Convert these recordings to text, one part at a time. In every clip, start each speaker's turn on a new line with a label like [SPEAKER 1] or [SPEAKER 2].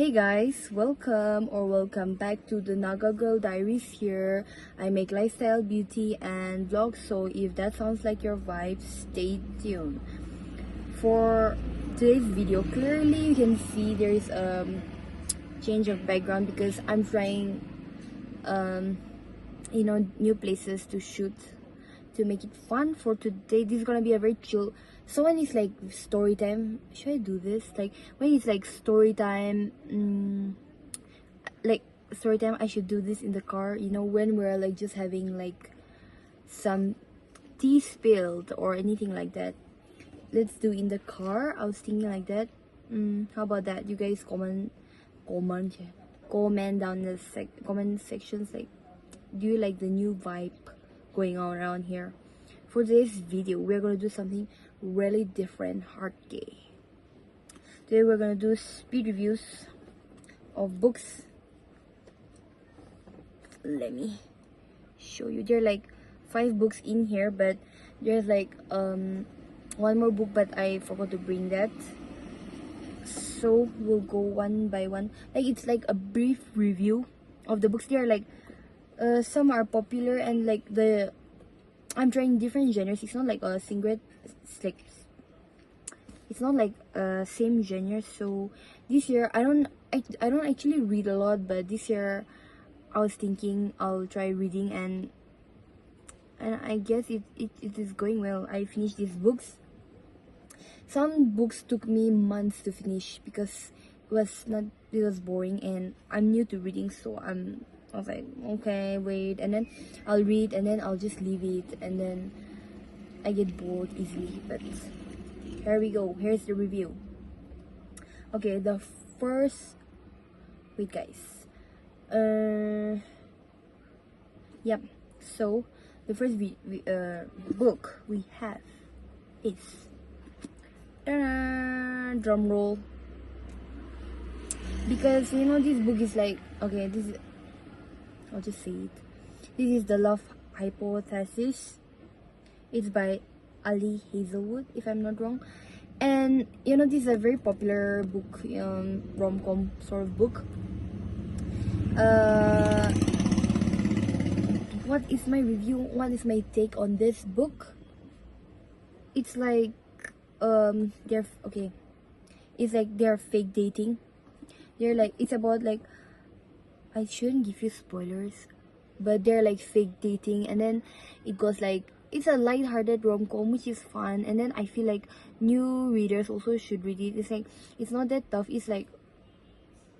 [SPEAKER 1] Hey guys, welcome back to the Naga Girl Diaries here. I make lifestyle, beauty and vlogs, so if that sounds like your vibe, stay tuned. For today's video, clearly you can see there is a change of background because I'm trying new places to shoot to make it fun. For today, this is gonna be a very chill. So when it's like story time, should I do this? Like when it's like story time, I should do this in the car. You know, when we're like just having like some tea spilled or anything like that. Let's do in the car. I was thinking like that. How about that? You guys comment down the comment sections. Like, do you like the new vibe going on around here? For today's video, we're gonna do something really different, hard gay. Today we're gonna do speed reviews of books. Let me show you. There are like 5 books in here, but there's like one more book, but I forgot to bring that. So we'll go one by one. Like it's like a brief review of the books. There are like some are popular and like I'm trying different genres. It's not like a single, it's not like same genre. So this year I don't actually read a lot, but this year I was thinking I'll try reading, and I guess it is going well. I finished these books. Some books took me months to finish because it was boring, and I'm new to reading, so I was like, okay, wait, and then I'll read and then I'll just leave it, and then I get bored easily. But here we go. Here's the review. Okay, the first, wait guys, yep. So the first book we have is drum roll, because you know this book is like, okay, this is, I'll just say it. This is The Love Hypothesis. It's by Ali Hazelwood, if I'm not wrong. And you know, this is a very popular book, rom-com sort of book. What is my review? What is my take on this book? It's like it's like they're fake dating. They're like, it's about like, I shouldn't give you spoilers, but they're like fake dating, and then it goes like, it's a light-hearted rom-com which is fun, and then I feel like new readers also should read it. It's like, it's not that tough, it's like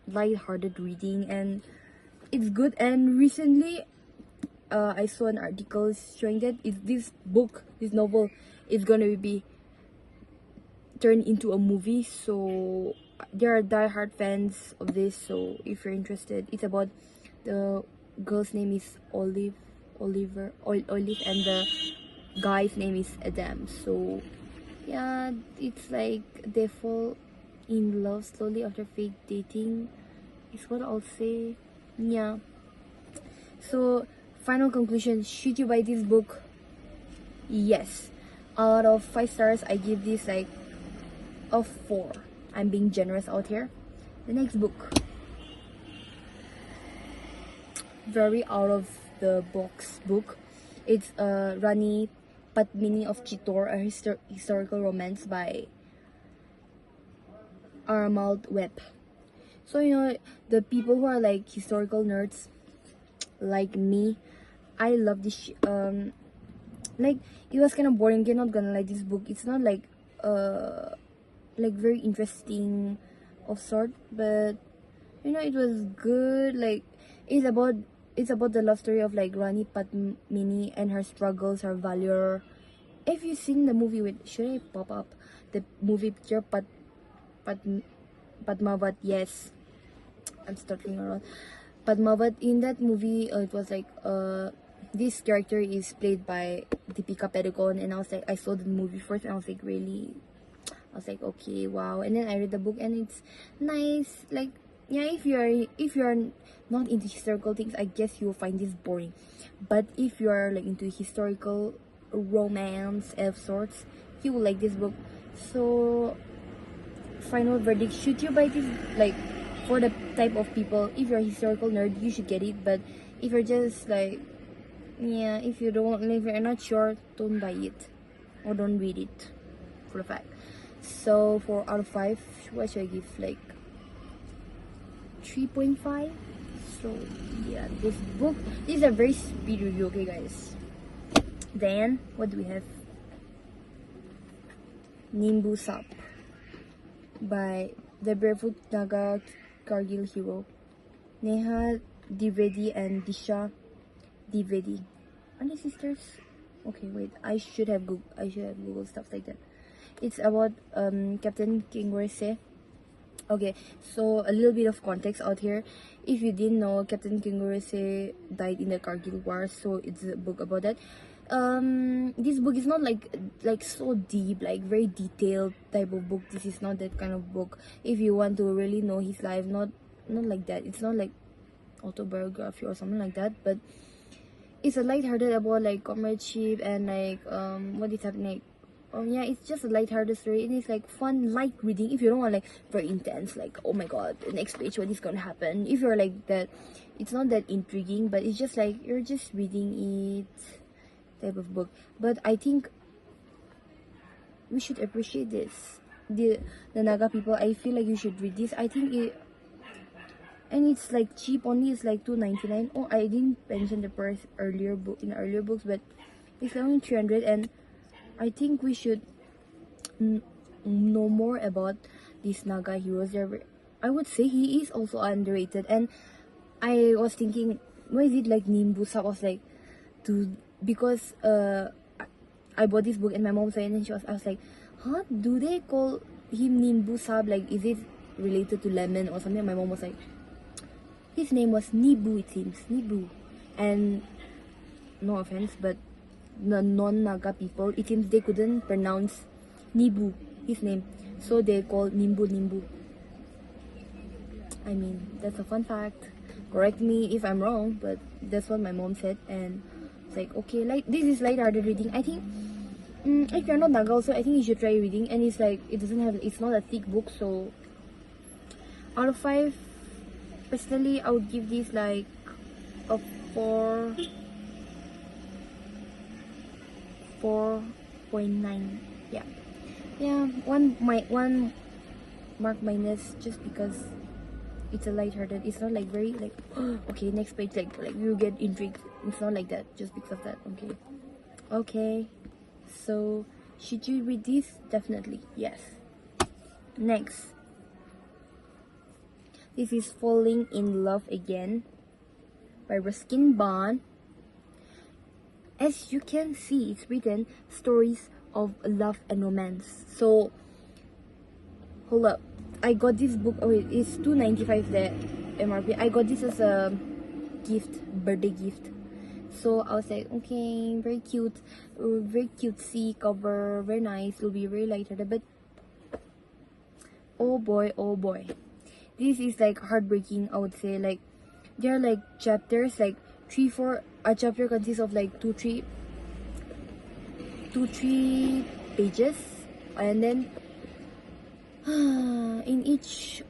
[SPEAKER 1] light-hearted reading, and it's good. And recently I saw an article showing that this novel is gonna be turned into a movie, so there are die-hard fans of this. So if you're interested, it's about, the girl's name is Olive, and the guy's name is Adam. So yeah, it's like they fall in love slowly after fake dating, is what I'll say. Yeah. So final conclusion, should you buy this book? Yes. Out of 5 stars, I give this like a 4. I'm being generous out here. The next book, very out of the box book. It's Rani, Patini of Chitor, a historical romance by Armald Webb. So you know, the people who are like historical nerds like me, I love this. Like, it was kind of boring. You're not gonna like this book. It's not like very interesting of sort, but you know, it was good. Like, it's about the love story of like Rani Padmini and her struggles, her valor. If you've seen the movie with, should I pop up the movie picture, Padmavat? Yes, I'm stuttering around. Padmavat, in that movie, it was like this character is played by Deepika Padukone, and I was like, I saw the movie first and I was like, really, I was like, okay, wow. And then I read the book and it's nice. Like, yeah, if you're not into historical things, I guess you'll find this boring. But if you are like into historical romance of sorts, you will like this book. So final verdict, should you buy this? Like, for the type of people. If you're a historical nerd, you should get it. But if you're just like, yeah, if you're not sure, don't buy it or don't read it for a fact. So 4 out of 5, what should I give? Like 3.5. So yeah, this is a very speed review, okay guys. Then what do we have? Nimbus Up by the Barefoot Naga Kargil hero Neha Dwivedi and Disha Dwivedi. Are they sisters? Okay, wait. I should have Googled stuff like that. It's about Captain Kingorese. Okay, so a little bit of context out here. If you didn't know, Captain Kingorese died in the Kargil War, so it's a book about that. This book is not like so deep, like very detailed type of book. This is not that kind of book. If you want to really know his life, not like that. It's not like autobiography or something like that, but it's a lighthearted about like comradeship and like what is happening. Yeah, it's just a lighthearted story. It is like fun, light reading. If you don't want like very intense, like oh my god, the next page, what is gonna happen? If you're like that, it's not that intriguing, but it's just like you're just reading it type of book. But I think we should appreciate this. The Naga people, I feel like you should read this. I think it, and it's like cheap only. It's like $2.99. Oh, I didn't mention the price earlier earlier books, but it's only 300. And I think we should know more about these Naga heroes. I would say he is also underrated. And I was thinking, why is it like Nimbus? I was like, because I bought this book and my mom said, and then I was like, huh? Do they call him Nimbus? Like, is it related to lemon or something? My mom was like, his name was Nibu, it seems. Nibu. And no offense, but the non-Naga people, it seems they couldn't pronounce Nibu, his name. So they called Nimbu. I mean, that's a fun fact. Correct me if I'm wrong, but that's what my mom said. And it's like, okay, like this is light-hearted reading. I think if you're not Naga also, I think you should try reading. And it's like, it's not a thick book. So out of 5, personally, I would give this like a 4.9. Yeah, one mark minus just because it's a light-hearted. It's not like very like okay, next page, like you get intrigued. It's not like that just because of that. Okay, so should you read this? Definitely yes. Next, this is Falling in Love Again by Ruskin Bond. As you can see, it's written stories of love and romance. So hold up, I got this book. Oh wait, it's $2.95 the MRP. I got this as a birthday gift. So I was like, okay, very cute, very cutesy cover, very nice. It'll be very lighthearted, but oh boy, this is like heartbreaking. I would say, like there are like chapters, like 3-4. A chapter consists of like 2-3 pages, and then in each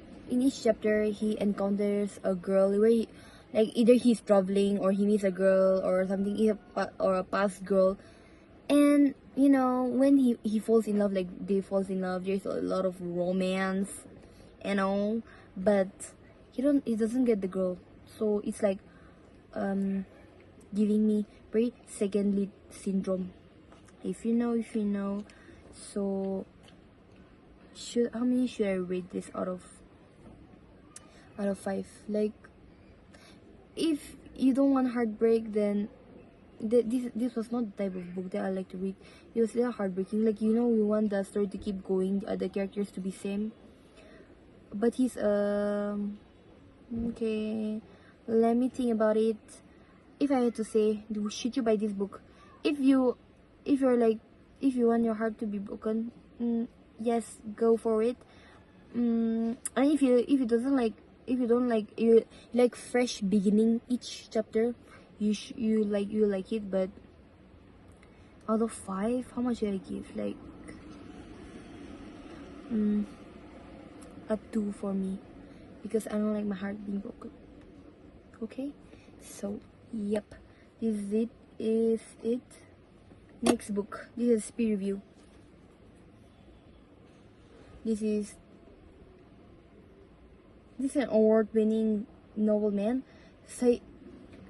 [SPEAKER 1] chapter he encounters a girl where like either he's traveling or he meets a girl or something, or a past girl. And you know, when he falls in love, like they falls in love, there's a lot of romance, you know, but he doesn't get the girl. So it's like giving me very second lead syndrome, if you know. So how many should I rate this out of 5? Like, if you don't want heartbreak, then this was not the type of book that I like to read. It was a little heartbreaking. Like, you know, we want the story to keep going, the characters to be same, but he's okay, let me think about it. If I had to say, should you buy this book? If you want your heart to be broken, yes, go for it. And if you don't like fresh beginning each chapter, you like it. But out of 5, how much should I give? Like a 2 for me. because I don't like my heart being broken. Okay, so yep, this is it. Next book. This is peer review. This is an award-winning novel, man.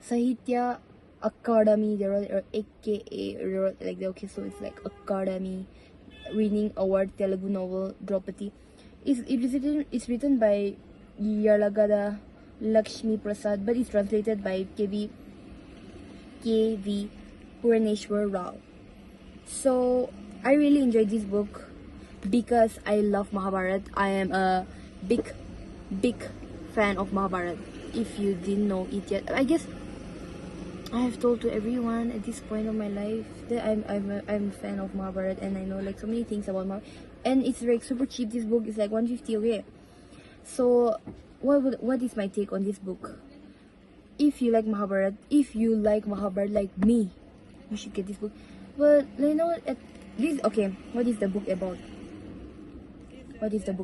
[SPEAKER 1] Sahitya Academy, or AKA, like that. Okay, so it's like Academy winning award Telugu novel Draupadi. It's written by Yarlagada Lakshmi Prasad, but it's translated by K.V. Puraneshwar Rao. So I really enjoyed this book because I love Mahabharat. I am a big fan of Mahabharat. If you didn't know it yet, I guess I have told to everyone at this point of my life that I'm a fan of Mahabharat, and I know like so many things about Mahabharat. And it's like super cheap. This book is like 150 away. So what is my take on this book? If you like Mahabharat like me, you should get this book. But you know what is the book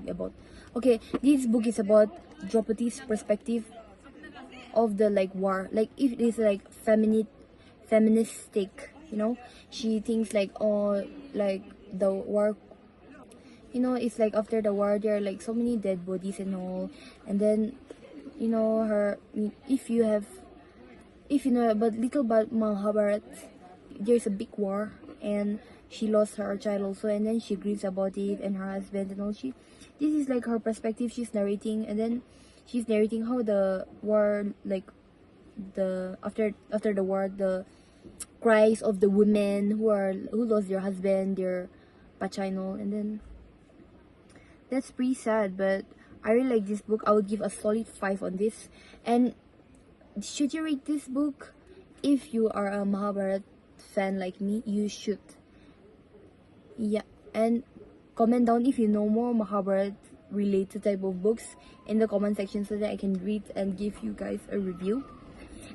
[SPEAKER 1] about? Okay, this book is about Draupadi's perspective of the like war. Like if it is like feministic, she thinks like, oh, like the war, it's like after the war there are like so many dead bodies and all, and then if you know about little about Mahabharat, there's a big war and she lost her child also, and then she grieves about it, and her husband and all. This is like her perspective. She's narrating, and then she's narrating how the war, like the after the war, the cries of the women who lost their husband, their pachinal, and then that's pretty sad. But I really like this book. I would give a solid 5 on this. And should you read this book? If you are a Mahabharat fan like me, you should. Yeah, and comment down if you know more Mahabharat related type of books in the comment section so that I can read and give you guys a review.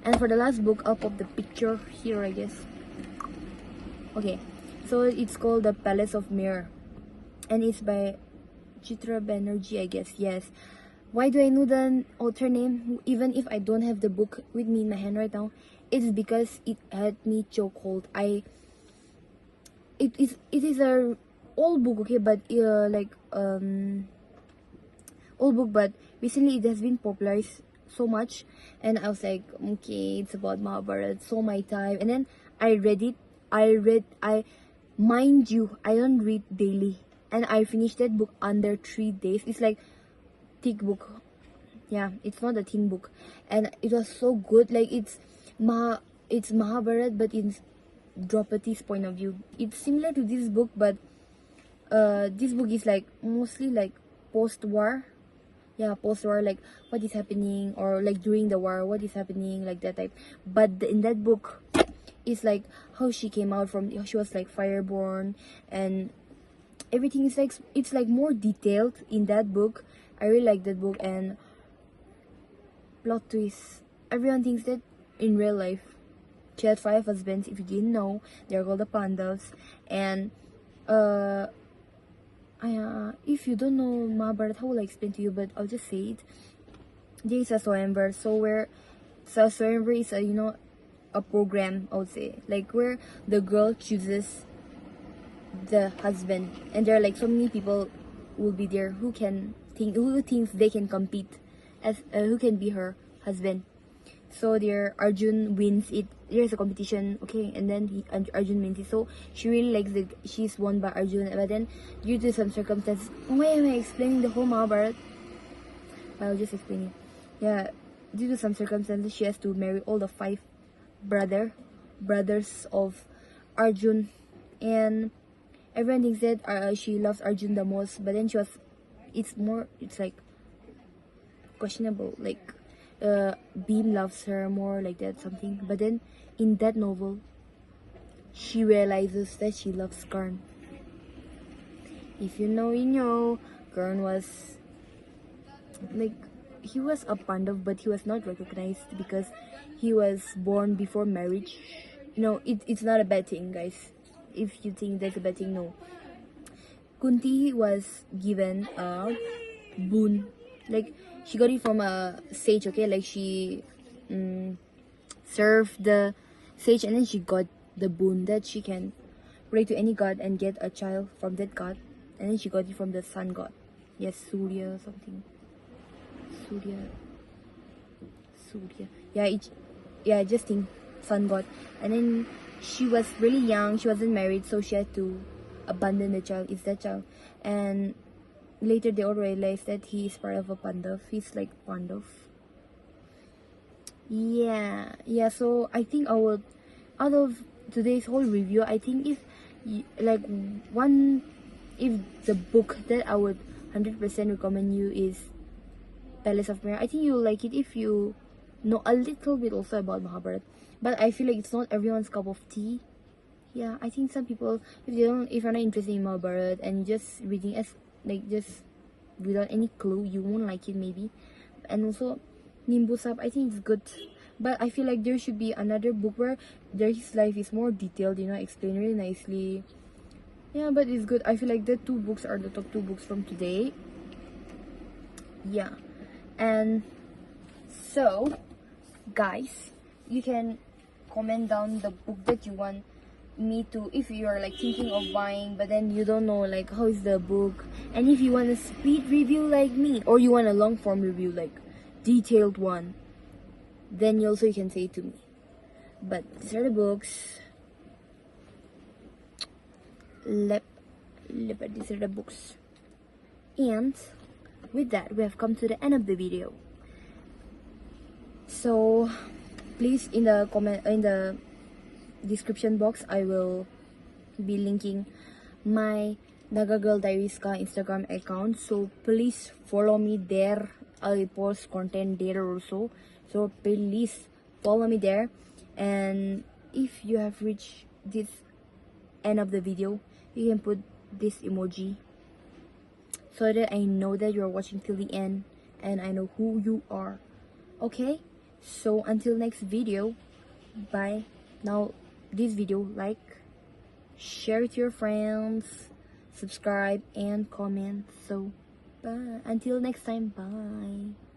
[SPEAKER 1] And for the last book, I'll pop the picture here, I guess. Okay, so it's called The Palace of Mir, and it's by Chitor Banerjee, I guess. Yes. Why do I know the author name even if I don't have the book with me in my hand right now? It's because it had me chokehold. It is a old book, okay, but old book, but recently it has been popularized so much, and I was like, okay, it's about Mahabharat, so my time. And then I read it. Mind you, I don't read daily, and I finished that book under 3 days. It's like thick book. Yeah, it's not a thin book, and it was so good. Like it's Mahabharat, but in Draupadi's point of view. It's similar to this book, but this book is like mostly like post-war. Yeah, post-war, like what is happening, or like during the war, what is happening, like that type. But in that book, it's like how she came out from. She was like fireborn, and everything is like, it's like more detailed in that book. I really like that book. And plot twist, everyone thinks that in real life she had 5 husbands. If you didn't know, they're called the Pandavas. And if you don't know Mahabharata, how will I explain to you? But I'll just say it. There is a Swayamvar. So Swayamvar is a program, I would say, like where the girl chooses the husband, and there are like so many people will be there who thinks they can compete as who can be her husband. So there, Arjun wins it. There's a competition, okay, and then Arjun wins it. So she really likes it. She's won by Arjun, but then due to some circumstances, why am I explaining the whole Mahabharata? I'll just explain it. Yeah, due to some circumstances, she has to marry all the 5 brothers of Arjun, and everyone thinks that she loves Arjun the most. But then it's like questionable, like Beam loves her more, like that, something. But then in that novel, she realizes that she loves Karn. If you know, you know. Karn was like, he was a Pandav, but he was not recognized because he was born before marriage. It's not a bad thing, guys. If you think that's a bad thing, no. Kunti was given a boon. Like, she got it from a sage, okay? Like she served the sage, and then she got the boon that she can pray to any god and get a child from that god. And then she got it from the sun god. Yes, Surya something. Surya. Yeah, I just think sun god. And then she was really young, she wasn't married, so she had to abandon the child. It's that child. And later they all realized that he is part of a Pandav. He's like Pandav. Yeah, so I think I would, out of today's whole review, I think if if the book that I would 100% recommend you is Palace of Mirror. I think you'll like it if you know a little bit also about Mahabharata. But I feel like it's not everyone's cup of tea. Yeah, I think some people, if you're not interested in Mahabharata and just reading as like just without any clue, you won't like it maybe. And also Nimbus up, I think it's good. But I feel like there should be another book where his life is more detailed, explained really nicely. Yeah, but it's good. I feel like the two books are the top two books from today. Yeah. And so guys, you can comment down the book that you want me to, if you are like thinking of buying but then you don't know like how is the book, and if you want a speed review like me, or you want a long form review like detailed one, then you can say it to me. But these are the books. These are the books. And with that, we have come to the end of the video. So please, in the description box, I will be linking my Naga Girl Diaries ka Instagram account, so please follow me there. I'll post content there also, so please follow me there. And if you have reached this end of the video, you can put this emoji so that I know that you're watching till the end and I know who you are. Okay, so until next video, bye. Now this video, like, share it to your friends, subscribe and comment. So bye, until next time, bye.